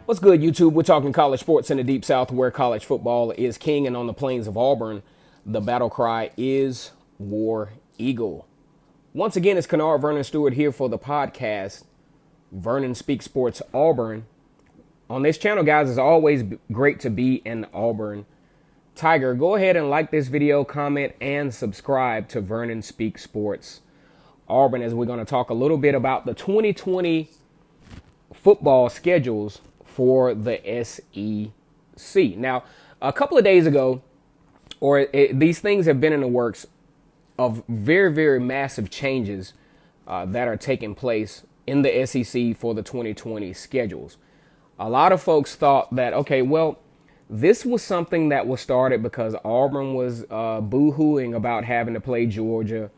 What's good, YouTube? We're talking college sports in the Deep South, where college football is king, and on the plains of Auburn, the battle cry is War Eagle. Once again, it's Kennard Vernon Stewart here for the podcast, Vernon Speaks Sports Auburn. On this channel, guys, it's always great to be an Auburn Tiger. Go ahead and like this video, comment, and subscribe to Vernon Speaks Sports Auburn, as we're going to talk a little bit about the 2020 football schedules for the SEC. Now, a couple of days ago, these things have been in the works of very, very massive changes that are taking place in the SEC for the 2020 schedules. A lot of folks thought that, okay, well, this was something that was started because Auburn was boo-hooing about having to play Georgia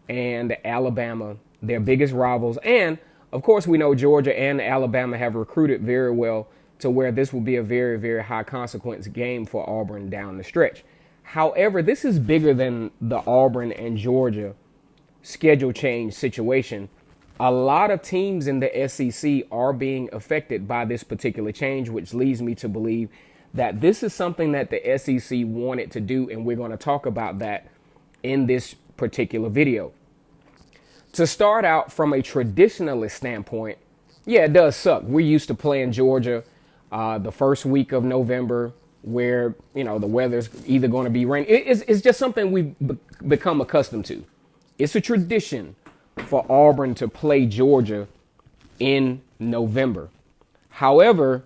and Alabama, their biggest rivals. And, of course, we know Georgia and Alabama have recruited very well to where this will be a very, very high consequence game for Auburn down the stretch. However, this is bigger than the Auburn and Georgia schedule change situation. A lot of teams in the SEC are being affected by this particular change, which leads me to believe that this is something that the SEC wanted to do, and we're going to talk about that in this particular video. To start out from a traditionalist standpoint, yeah, it does suck. We're used to playing Georgia the first week of November, where, you know, the weather's either going to be rainy. It's just something we've become accustomed to. It's a tradition for Auburn to play Georgia in November. However,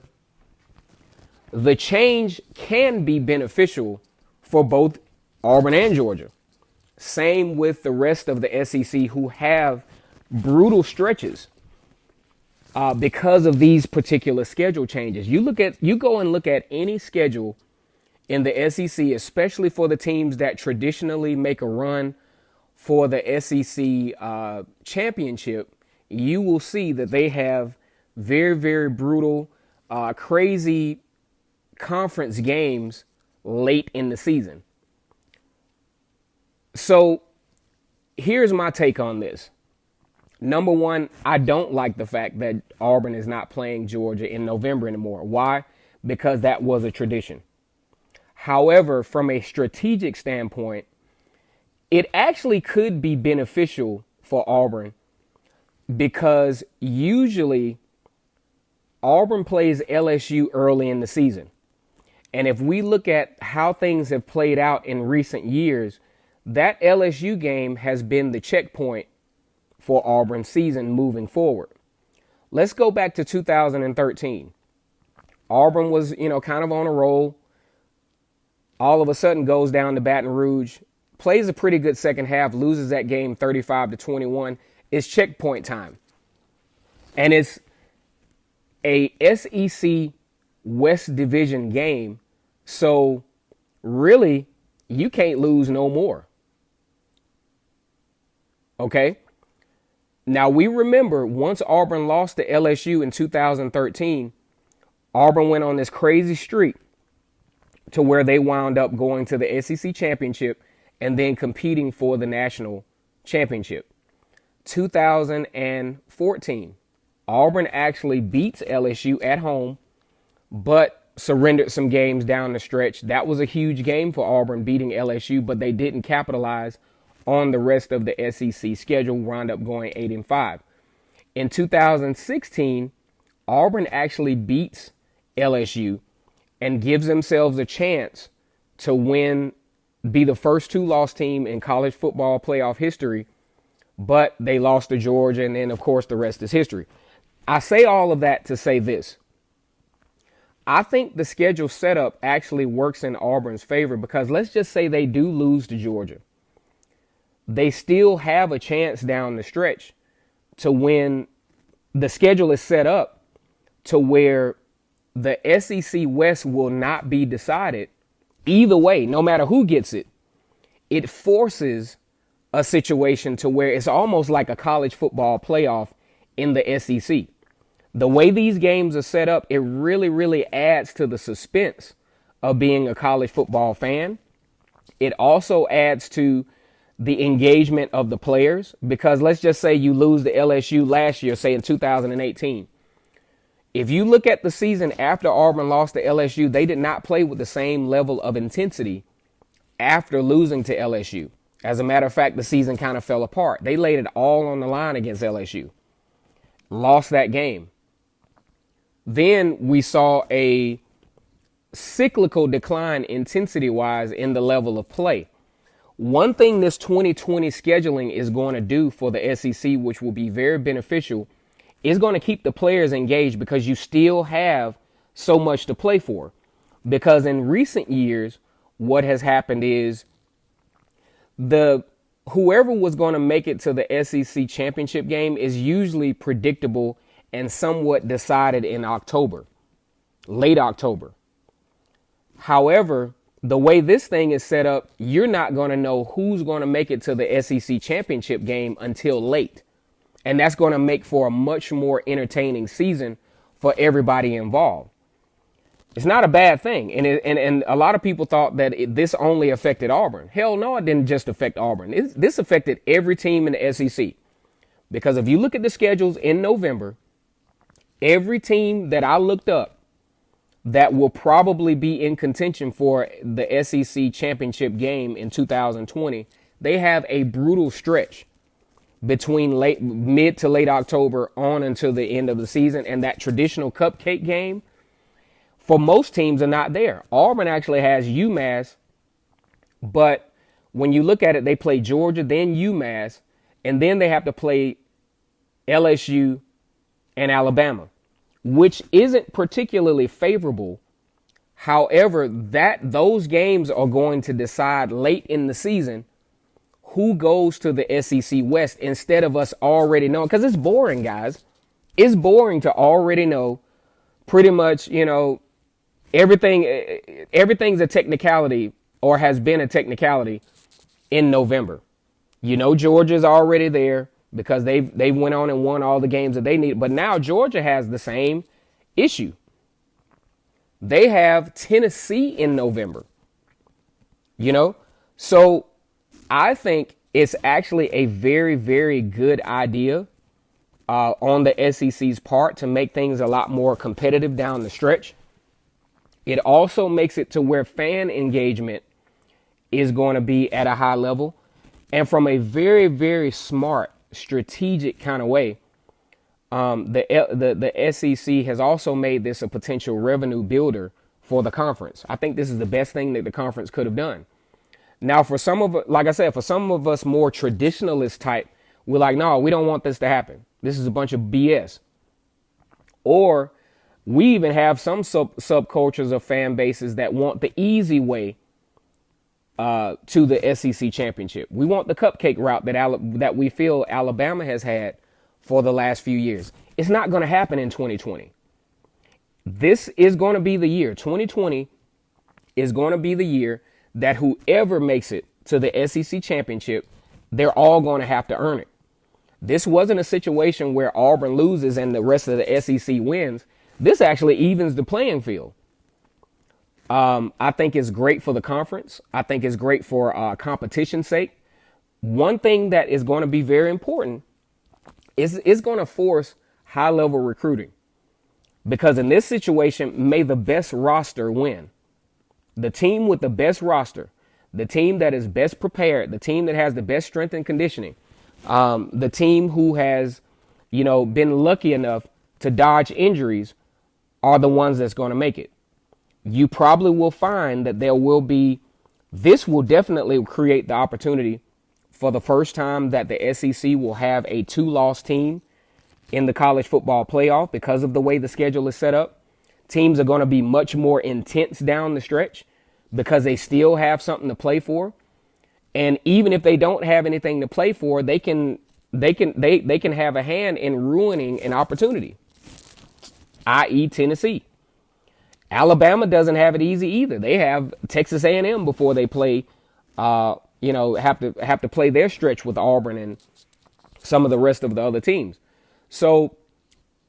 the change can be beneficial for both Auburn and Georgia. Same with the rest of the SEC, who have brutal stretches because of these particular schedule changes. You go and look at any schedule in the SEC, especially for the teams that traditionally make a run for the SEC championship. You will see that they have very, very brutal, crazy conference games late in the season. So here's my take on this. Number one, I don't like the fact that Auburn is not playing Georgia in November anymore. Why? Because that was a tradition. However, from a strategic standpoint, it actually could be beneficial for Auburn, because usually Auburn plays LSU early in the season. And if we look at how things have played out in recent years, that LSU game has been the checkpoint for Auburn's season moving forward. Let's go back to 2013. Auburn was, kind of on a roll. All of a sudden goes down to Baton Rouge, plays a pretty good second half, loses that game 35-21. It's checkpoint time. And it's a SEC West Division game. So really, you can't lose no more. Okay? Now, we remember once Auburn lost to LSU in 2013, Auburn went on this crazy streak to where they wound up going to the SEC championship and then competing for the national championship. 2014, Auburn actually beats LSU at home, but surrendered some games down the stretch. That was a huge game for Auburn, beating LSU, but they didn't capitalize on the rest of the SEC schedule, wound up going 8-5. In 2016, Auburn actually beats LSU and gives themselves a chance to be the first two-loss team in college football playoff history, but they lost to Georgia, and then, of course, the rest is history. I say all of that to say this. I think the schedule setup actually works in Auburn's favor, because let's just say they do lose to Georgia. They still have a chance down the stretch to win. The schedule is set up to where the SEC West will not be decided either way, no matter who gets it. It forces a situation to where it's almost like a college football playoff in the SEC. The way these games are set up, it really, really adds to the suspense of being a college football fan. It also adds to the engagement of the players, because let's just say you lose to LSU last year, say in 2018. If you look at the season after Auburn lost to LSU, they did not play with the same level of intensity after losing to LSU. As a matter of fact, the season kind of fell apart. They laid it all on the line against LSU. Lost that game. Then we saw a cyclical decline intensity-wise in the level of play. One thing this 2020 scheduling is going to do for the SEC, which will be very beneficial, is going to keep the players engaged because you still have so much to play for. Because in recent years, what has happened is whoever was going to make it to the SEC championship game is usually predictable and somewhat decided in October, late October. However, the way this thing is set up, you're not going to know who's going to make it to the SEC championship game until late. And that's going to make for a much more entertaining season for everybody involved. It's not a bad thing. And a lot of people thought that this only affected Auburn. Hell no, it didn't just affect Auburn. This affected every team in the SEC. Because if you look at the schedules in November, every team that I looked up that will probably be in contention for the SEC championship game in 2020, they have a brutal stretch between mid to late October on until the end of the season. And that traditional cupcake game for most teams are not there. Auburn actually has UMass, but when you look at it, they play Georgia, then UMass, and then they have to play LSU and Alabama, which isn't particularly favorable. However, those games are going to decide late in the season who goes to the SEC West instead of us already knowing. Because it's boring, guys. It's boring to already know pretty much, everything's a technicality or has been a technicality in November. Georgia's already there because they went on and won all the games that they need. But now Georgia has the same issue. They have Tennessee in November. So I think it's actually a very, very good idea on the SEC's part to make things a lot more competitive down the stretch. It also makes it to where fan engagement is going to be at a high level. And from a very, very smart, strategic kind of way, the SEC has also made this a potential revenue builder for the conference. I think this is the best thing that the conference could have done. Now, for some of us more traditionalist type, we're like, no, we don't want this to happen. This is a bunch of BS. Or we even have some subcultures of fan bases that want the easy way to the SEC championship. We want the cupcake route that we feel Alabama has had for the last few years. It's not going to happen in 2020. This is going to be the year. 2020 is going to be the year that whoever makes it to the SEC championship, they're all going to have to earn it. This wasn't a situation where Auburn loses and the rest of the SEC wins. This actually evens the playing field. I think it's great for the conference. I think it's great for competition's sake. One thing that is going to be very important is it's going to force high-level recruiting. Because in this situation, may the best roster win. The team with the best roster, the team that is best prepared, the team that has the best strength and conditioning, the team who has, been lucky enough to dodge injuries are the ones that's going to make it. You probably will find that this will definitely create the opportunity for the first time that the SEC will have a 2-loss team in the college football playoff because of the way the schedule is set up. Teams are going to be much more intense down the stretch because they still have something to play for. And even if they don't have anything to play for, they can have a hand in ruining an opportunity, i.e. Tennessee. Alabama doesn't have it easy either. They have Texas A&M before they play, have to play their stretch with Auburn and some of the rest of the other teams. So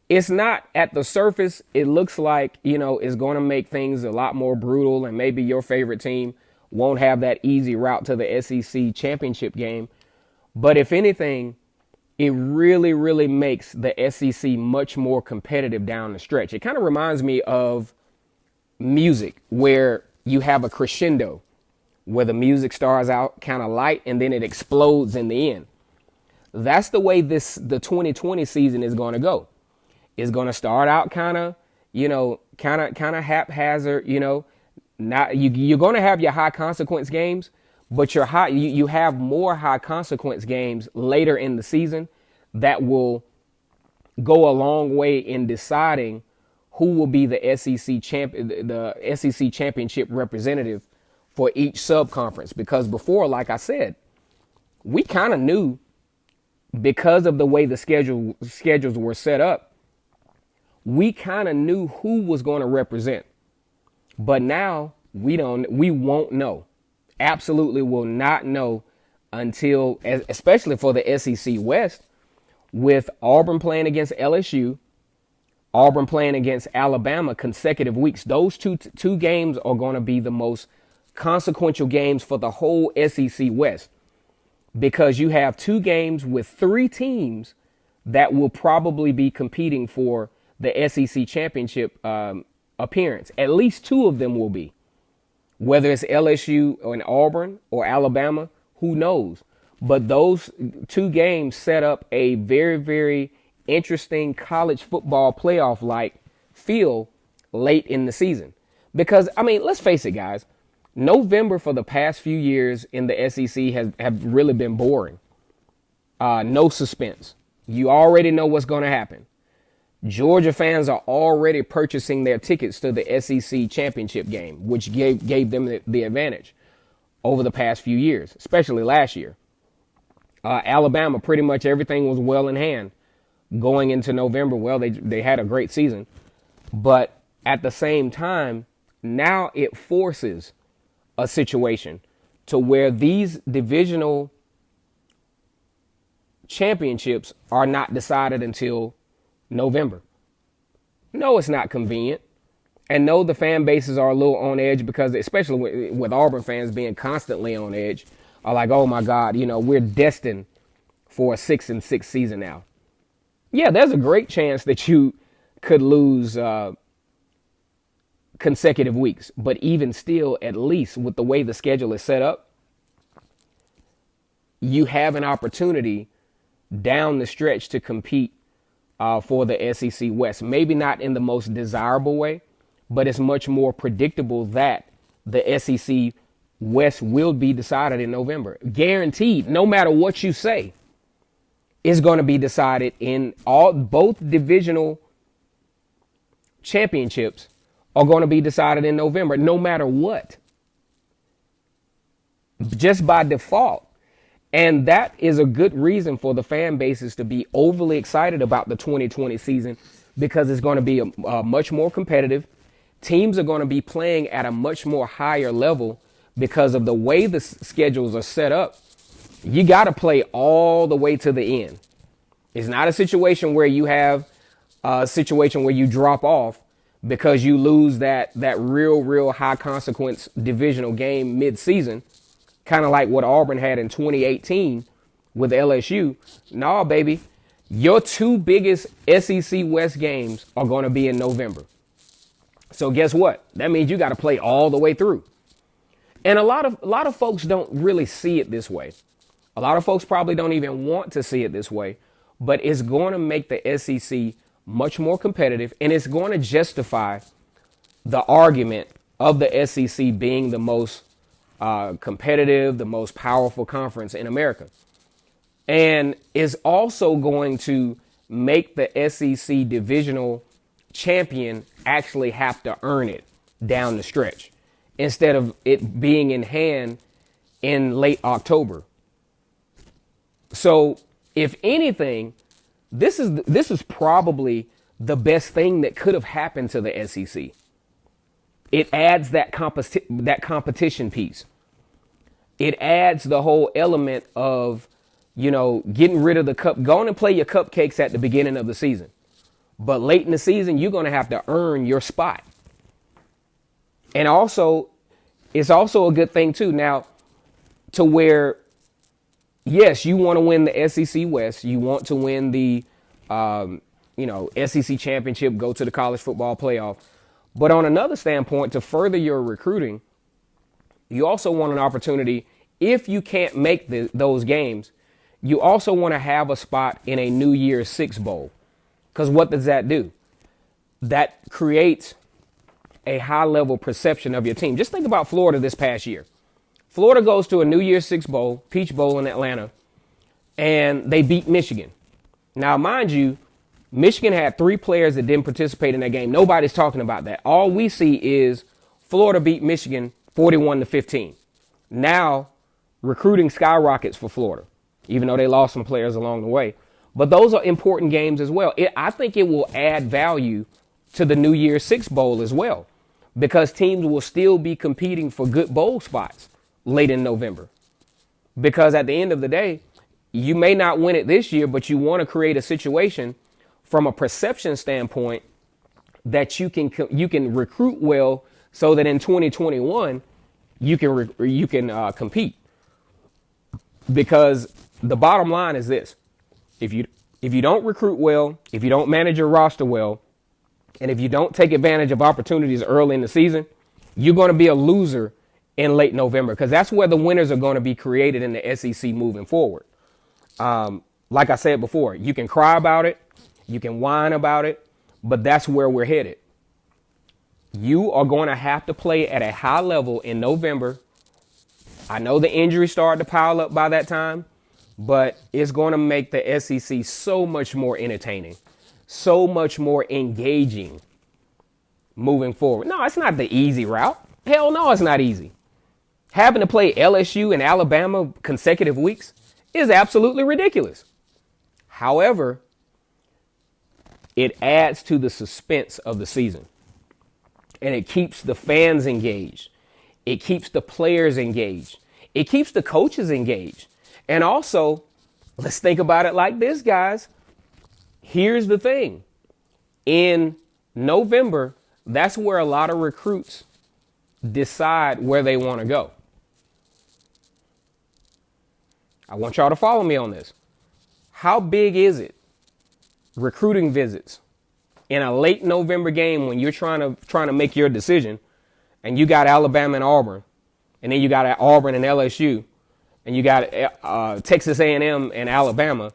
it's not at the surface. It looks like, it's going to make things a lot more brutal, and maybe your favorite team won't have that easy route to the SEC championship game. But if anything, it really, really makes the SEC much more competitive down the stretch. It kind of reminds me of music, where you have a crescendo, where the music starts out kind of light and then it explodes in the end. That's the way the 2020 season is going to go. It's going to start out kind of haphazard, not you're going to have your high consequence games, but you have more high consequence games later in the season that will go a long way in deciding who will be the SEC championship representative for each sub-conference. Because before, like I said, we kind of knew, because of the way the schedules were set up, we kind of knew who was going to represent. But now we won't know. Absolutely will not know until, especially for the SEC West, with Auburn playing against LSU, Auburn playing against Alabama consecutive weeks. Those two games are going to be the most consequential games for the whole SEC West, because you have two games with three teams that will probably be competing for the SEC championship appearance. At least two of them will be. Whether it's LSU or Auburn or Alabama, who knows? But those two games set up a very, very interesting college football playoff-like feel late in the season. Because, let's face it, guys. November for the past few years in the SEC have really been boring. No suspense. You already know what's going to happen. Georgia fans are already purchasing their tickets to the SEC championship game, which gave them the advantage over the past few years, especially last year. Alabama, pretty much everything was well in hand going into November. Well, they had a great season. But at the same time, now it forces a situation to where these divisional championships are not decided until November. No, it's not convenient. And no, the fan bases are a little on edge, because especially with Auburn fans being constantly on edge, are like, oh my God, we're destined for a 6-6 season now. Yeah, there's a great chance that you could lose consecutive weeks. But even still, at least with the way the schedule is set up, you have an opportunity down the stretch to compete for the SEC West. Maybe not in the most desirable way, but it's much more predictable that the SEC West will be decided in November. Guaranteed, no matter what you say, it's going to be decided in both divisional championships are going to be decided in November, no matter what. Just by default. And that is a good reason for the fan bases to be overly excited about the 2020 season, because it's going to be much more competitive. Teams are going to be playing at a much more higher level because of the way the schedules are set up. You got to play all the way to the end. It's not a situation where you have a situation where you drop off because you lose that real high consequence divisional game mid-season. Kind of like what Auburn had in 2018 with LSU. Nah, baby, your two biggest SEC West games are going to be in November. So guess what? That means you got to play all the way through. And a lot of folks don't really see it this way. A lot of folks probably don't even want to see it this way. But it's going to make the SEC much more competitive, and it's going to justify the argument of the SEC being the most competitive, the most powerful conference in America. And is also going to make the SEC divisional champion actually have to earn it down the stretch, instead of it being in hand in late October. So if anything, this is probably the best thing that could have happened to the SEC. It adds that competition piece. It adds the whole element of, getting rid of the cup. Go on and play your cupcakes at the beginning of the season. But late in the season, you're going to have to earn your spot. And also, it's also a good thing, too, now, to where yes, you want to win the SEC West. You want to win the, SEC championship, go to the college football playoff. But on another standpoint, to further your recruiting, you also want an opportunity, if you can't make those games, you also want to have a spot in a New Year's Six Bowl. Because what does that do? That creates a high-level perception of your team. Just think about Florida this past year. Florida goes to a New Year's Six Bowl, Peach Bowl in Atlanta, and they beat Michigan. Now, mind you, Michigan had 3 players that didn't participate in that game. Nobody's talking about that. All we see is Florida beat Michigan 41-15. Now, recruiting skyrockets for Florida, even though they lost some players along the way. But those are important games as well. I think it will add value to the New Year's Six Bowl as well, because teams will still be competing for good bowl spots late in November. Because at the end of the day, you may not win it this year, but you want to create a situation from a perception standpoint that you can recruit well, so that in 2021 you can compete. Because the bottom line is this: if you don't recruit well, if you don't manage your roster well, and if you don't take advantage of opportunities early in the season, you're going to be a loser in late November, because that's where the winners are going to be created in the SEC moving forward. Like I said before, you can cry about it, you can whine about it, but that's where we're headed. You are going to have to play at a high level in November. I know the injuries start to pile up by that time, but it's going to make the SEC so much more entertaining, so much more engaging moving forward. No, it's not the easy route. Hell no, it's not easy. Having to play LSU and Alabama consecutive weeks is absolutely ridiculous. However, it adds to the suspense of the season, and it keeps the fans engaged. It keeps the players engaged. It keeps the coaches engaged. And also, let's think about it like this, guys. Here's the thing. In November, that's where a lot of recruits decide where they want to go. I want y'all to follow me on this. How big is it? Recruiting visits in a late November game when you're trying to make your decision, and you got Alabama and Auburn, and then you got Auburn and LSU, and you got Texas A&M and Alabama.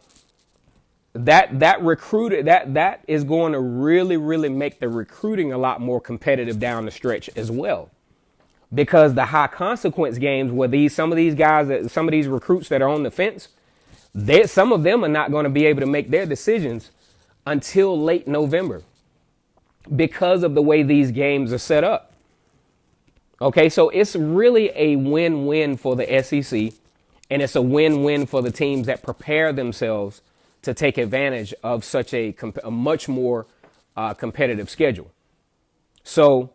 That is going to really make the recruiting a lot more competitive down the stretch as well, because the high consequence games where some of these recruits that are on the fence, some of them are not going to be able to make their decisions until late November because of the way these games are set up. Okay, so it's really a win-win for the SEC, and it's a win-win for the teams that prepare themselves to take advantage of such a much more competitive schedule. So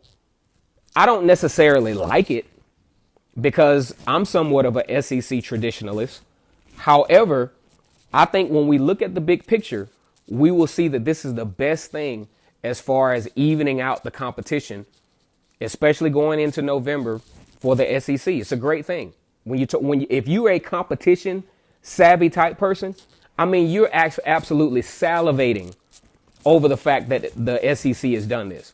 I don't necessarily like it, because I'm somewhat of a SEC traditionalist. However, I think when we look at the big picture, we will see that this is the best thing as far as evening out the competition, especially going into November for the SEC. It's a great thing. If you're a competition savvy type person, I mean, you're absolutely salivating over the fact that the SEC has done this.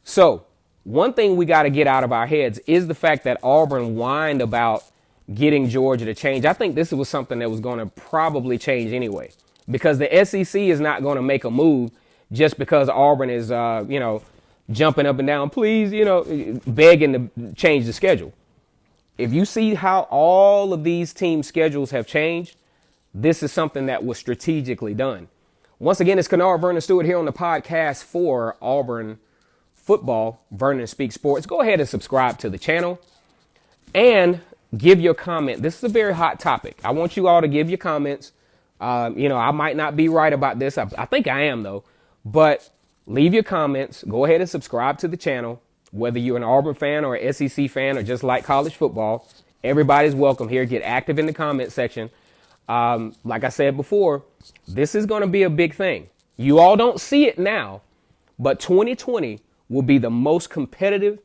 So one thing we got to get out of our heads is the fact that Auburn whined about getting Georgia to change. I think this was something that was going to probably change anyway, because the SEC is not going to make a move just because Auburn is, jumping up and down, please, begging to change the schedule. If you see how all of these team schedules have changed, this is something that was strategically done. Once again, it's Kennard Vernon Stewart here on the podcast for Auburn Football, Vernon Speaks Sports. Go ahead and subscribe to the channel and give your comment. This is a very hot topic. I want you all to give your comments. I might not be right about this. I think I am, though. But leave your comments. Go ahead and subscribe to the channel. Whether you're an Auburn fan or an SEC fan or just like college football, everybody's welcome here. Get active in the comment section. Like I said before, this is going to be a big thing. You all don't see it now, but 2020 will be the most competitive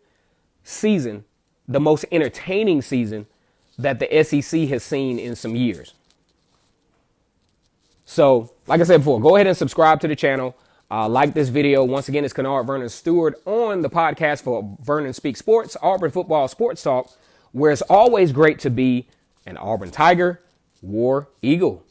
season, the most entertaining season that the SEC has seen in some years. So, like I said before, go ahead and subscribe to the channel. Like this video. Once again, it's Kennard Vernon Stewart on the podcast for Vernon Speaks Sports, Auburn Football Sports Talk, where it's always great to be an Auburn Tiger, War Eagle.